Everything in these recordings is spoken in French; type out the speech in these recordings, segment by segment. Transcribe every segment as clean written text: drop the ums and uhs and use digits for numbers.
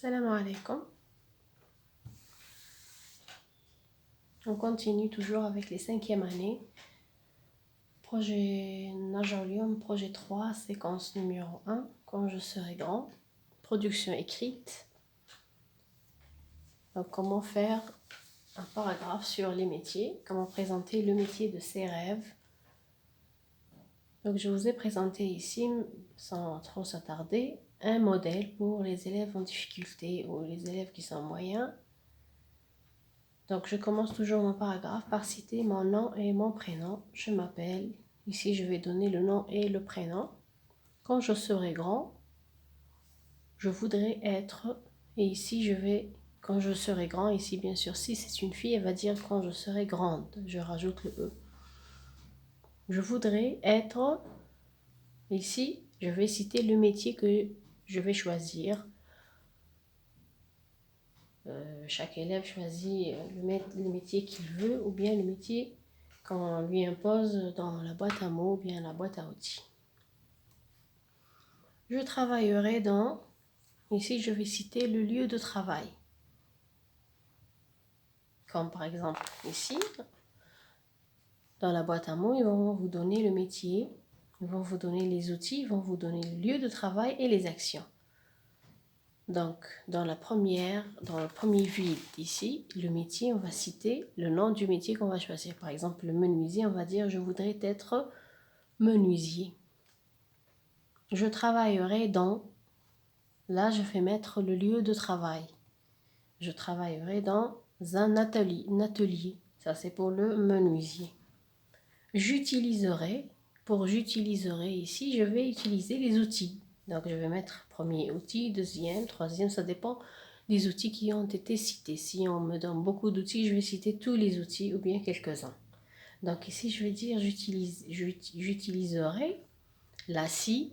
Salam alaikum. On continue toujours avec les 5e années. Projet Najolium, projet 3, séquence numéro 1, quand je serai grand. Production écrite. Donc, comment faire un paragraphe sur les métiers, comment présenter le métier de ses rêves. Donc, je vous ai présenté ici, sans trop s'attarder, un modèle pour les élèves en difficulté ou les élèves qui sont moyens. Donc, je commence toujours mon paragraphe par citer mon nom et mon prénom. Je m'appelle. Ici, je vais donner le nom et le prénom. Quand je serai grand, je voudrais être. Et ici, je vais, quand je serai grand, ici, bien sûr, si c'est une fille, elle va dire quand je serai grande. Je rajoute le E. Je voudrais être. Ici, je vais citer le métier que je vais choisir. Chaque élève choisit le métier qu'il veut ou bien le métier qu'on lui impose dans la boîte à mots ou bien la boîte à outils. Je travaillerai dans, ici je vais citer le lieu de travail. Comme par exemple ici, dans la boîte à mots, ils vont vous donner le métier, ils vont vous donner les outils, ils vont vous donner le lieu de travail et les actions. Donc, dans le premier vide ici, le métier, on va citer le nom du métier qu'on va choisir. Par exemple, le menuisier, on va dire « Je voudrais être menuisier ». Je travaillerai dans, là je vais mettre le lieu de travail. Je travaillerai dans un atelier. Ça c'est pour le menuisier. J'utiliserai, pour j'utiliserai ici, je vais utiliser les outils. Donc je vais mettre premier outil, deuxième, troisième, ça dépend des outils qui ont été cités. Si on me donne beaucoup d'outils, je vais citer tous les outils ou bien quelques-uns. Donc ici je vais dire j'utiliserai la scie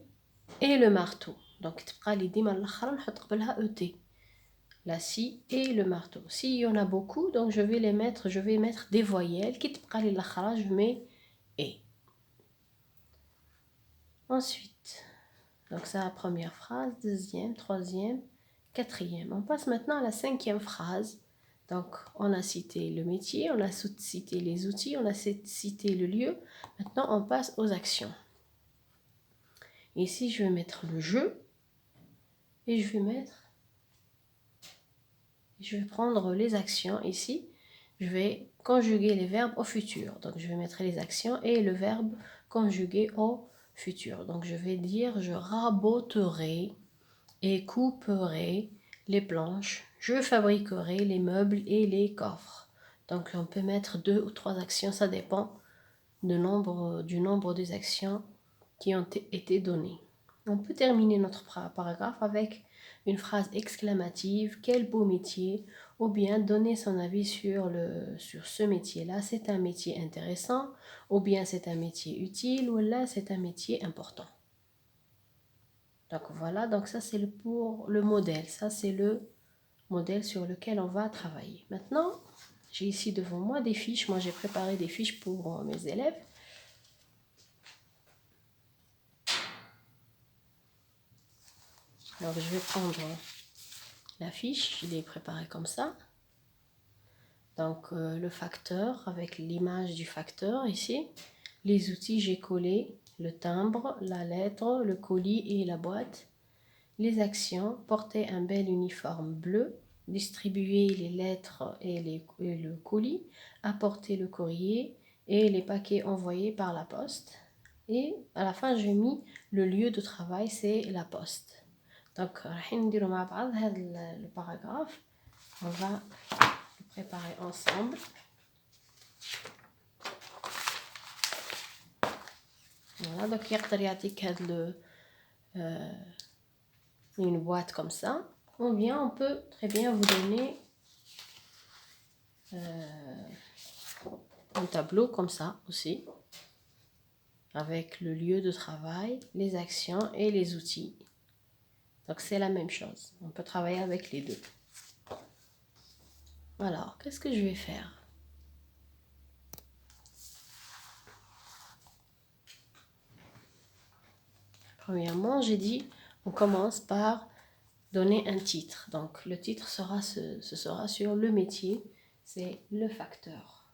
et le marteau. Donc la scie et le marteau. S'il y en a beaucoup, donc je vais mettre des voyelles. Je mets et. Ensuite, donc ça la première phrase, deuxième, troisième, quatrième. On passe maintenant à la 5e phrase. Donc on a cité le métier, on a cité les outils, on a cité le lieu. Maintenant on passe aux actions. Ici je vais mettre le jeu et je vais prendre les actions ici. Je vais conjuguer les verbes au futur. Donc, je vais mettre les actions et le verbe conjugué au futur. Donc, je vais dire je raboterai et couperai les planches. Je fabriquerai les meubles et les coffres. Donc, on peut mettre 2 ou 3 actions. Ça dépend du nombre des actions qui ont été données. On peut terminer notre paragraphe avec une phrase exclamative, quel beau métier, ou bien donner son avis sur ce métier-là, c'est un métier intéressant, ou bien c'est un métier utile, ou là c'est un métier important. Donc voilà, donc ça c'est pour le modèle, ça c'est le modèle sur lequel on va travailler. Maintenant, j'ai ici devant moi des fiches, moi j'ai préparé des fiches pour mes élèves. Alors je vais prendre la fiche, je l'ai préparée comme ça. Donc le facteur avec l'image du facteur ici. Les outils, j'ai collé le timbre, la lettre, le colis et la boîte. Les actions, porter un bel uniforme bleu, distribuer les lettres et le colis, apporter le courrier et les paquets envoyés par la poste. Et à la fin, j'ai mis le lieu de travail, c'est la poste. Donc, le paragraphe, on va le préparer ensemble. Voilà, donc il y a une boîte comme ça. Ou bien on peut très bien vous donner un tableau comme ça aussi, avec le lieu de travail, les actions et les outils. Donc c'est la même chose. On peut travailler avec les deux. Alors, qu'est-ce que je vais faire? Premièrement, j'ai dit, on commence par donner un titre. Donc le titre sera ce sera sur le métier, c'est le facteur.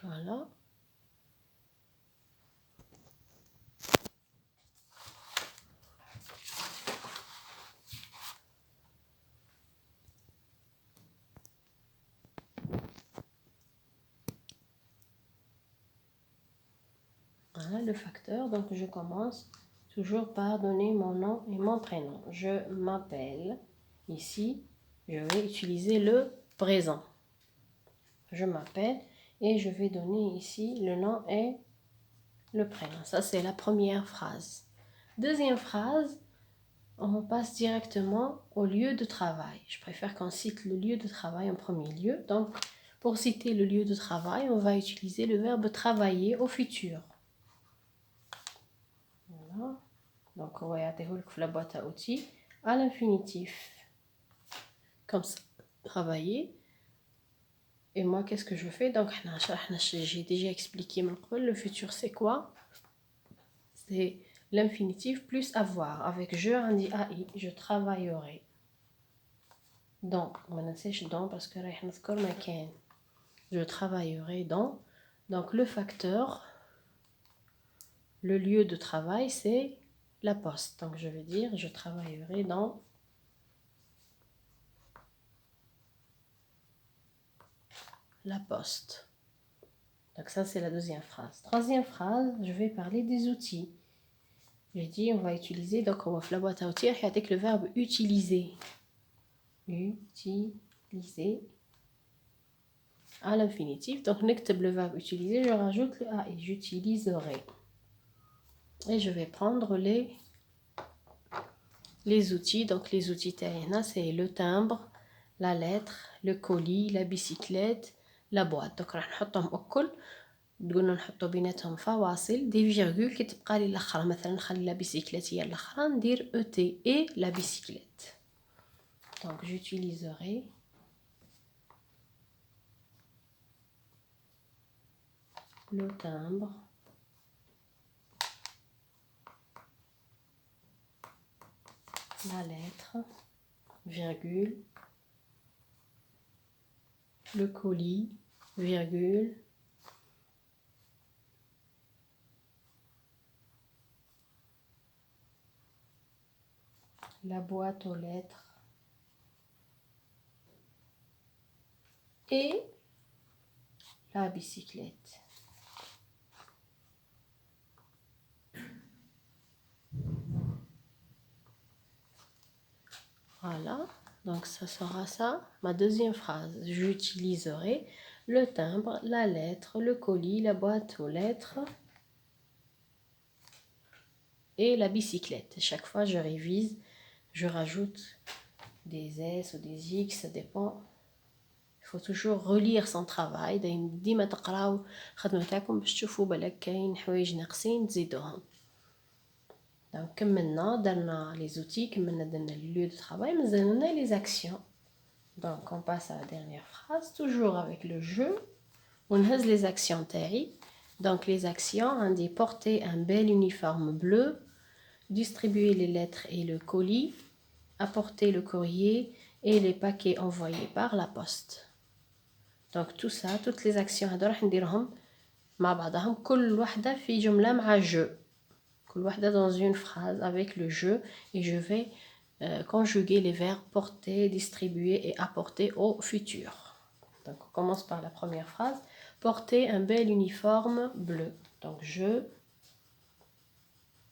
Voilà. Voilà le facteur. Donc je commence toujours par donner mon nom et mon prénom. Je m'appelle. Ici, je vais utiliser le présent. Je m'appelle et je vais donner ici le nom et le prénom. Ça, c'est la première phrase. Deuxième phrase, on passe directement au lieu de travail. Je préfère qu'on cite le lieu de travail en premier lieu. Donc, pour citer le lieu de travail, on va utiliser le verbe travailler au futur. Voilà. Donc, on va y avoir la boîte à outils à l'infinitif. Comme ça, travailler. Et moi, qu'est-ce que je fais? Donc, j'ai déjà expliqué le futur, c'est quoi? C'est l'infinitif plus avoir. Avec je, on dit AI, je travaillerai. Donc, on n'enseigne dans parce que je travaillerai dans. Donc, le facteur, le lieu de travail, c'est la poste. Donc, je vais dire je travaillerai dans la poste. Donc, ça, c'est la deuxième phrase. Troisième phrase, je vais parler des outils. J'ai dit, on va utiliser, donc on va faire la boîte à outils avec le verbe utiliser. Utiliser à l'infinitif. Donc, le verbe utiliser, je rajoute le AI. J'utiliserai. Et je vais prendre les outils. Donc, les outils, c'est le timbre, la lettre, le colis, la bicyclette, la boîte. Donc, on va نحطهم أكل. قلنا نحطو بيناتهم فواصل دي فيرغول كي تبقى لي الاخرى مثلا نخلي لا بيسيكليت هي الاخرى ندير او تي اي لا بيسيكليت. Donc j'utiliserai le timbre, la lettre, virgule, le colis, virgule, la boîte aux lettres et la bicyclette. Voilà, donc ça sera ça, ma deuxième phrase. J'utiliserai le timbre, la lettre, le colis, la boîte aux lettres et la bicyclette. Chaque fois, je révise, je rajoute des S ou des X, ça dépend. Il faut toujours relire son travail. ديما تقراو الخدمة تاعكم باش تشوفوا بالك كاين حوايج ناقصين تزيدوهم. Donc كملنا درنا les outils, كملنا درنا le lieu de travail, مازالنا les actions. Donc on passe à la dernière phrase, toujours avec le jeu. On a les actions تاعي. Donc les actions, on dit porter un bel uniforme bleu, distribuer les lettres et le colis, apporter le courrier et les paquets envoyés par la poste. Donc tout ça, toutes les actions هادو راح نديرهم مع بعضهم كل واحدة في جملة مع je. كل واحدة dans une phrase avec le je et je vais conjuguer les verbes porter, distribuer et apporter au futur. Donc on commence par la première phrase. Porter un bel uniforme bleu. Donc je,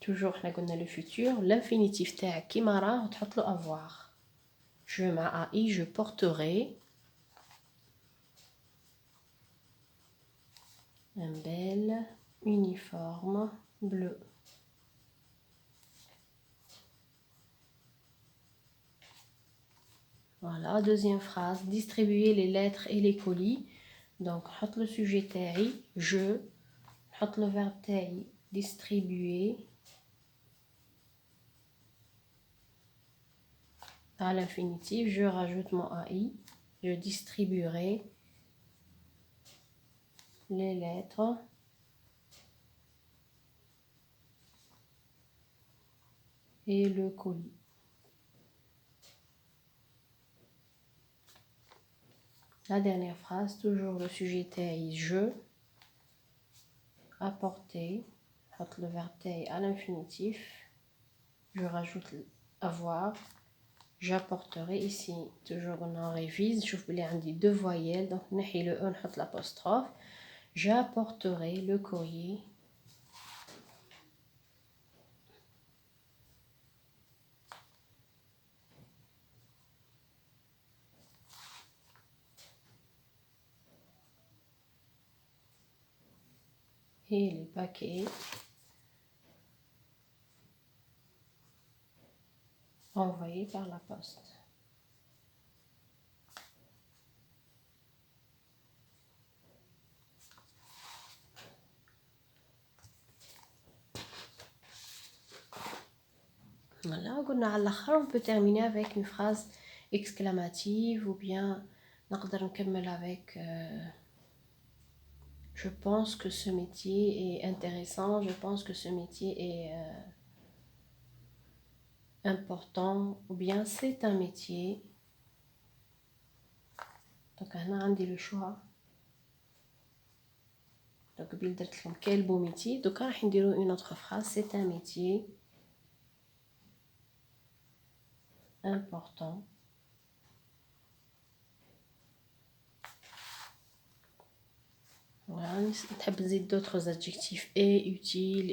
toujours là on a le futur, l'infinitif تاعك كيما راه وتحط له avoir. Je مع AI, je porterai un bel uniforme bleu. Voilà, deuxième phrase, distribuer les lettres et les colis. Donc, حط le sujet تاعي, je, حط le verbe تاعي, distribuer. À l'infinitif, je rajoute mon AI, je distribuerai les lettres et le colis. La dernière phrase, toujours le sujet تاعي je, apporter, le verbe تاعي à l'infinitif, je rajoute avoir, j'apporterai ici, toujours on révise, je voulais عندي deux voyelles, donc نحي le E, نحط l'apostrophe, j'apporterai le courrier et les paquets envoyés par la poste. Voilà, on peut terminer avec une phrase exclamative ou bien نقدر نكمل avec je pense que ce métier est intéressant, je pense que ce métier est important, ou bien c'est un métier. Donc on a le choix. Donc quel beau métier. Donc on a une autre phrase, c'est un métier important. Voilà, on a d'autres adjectifs et utiles.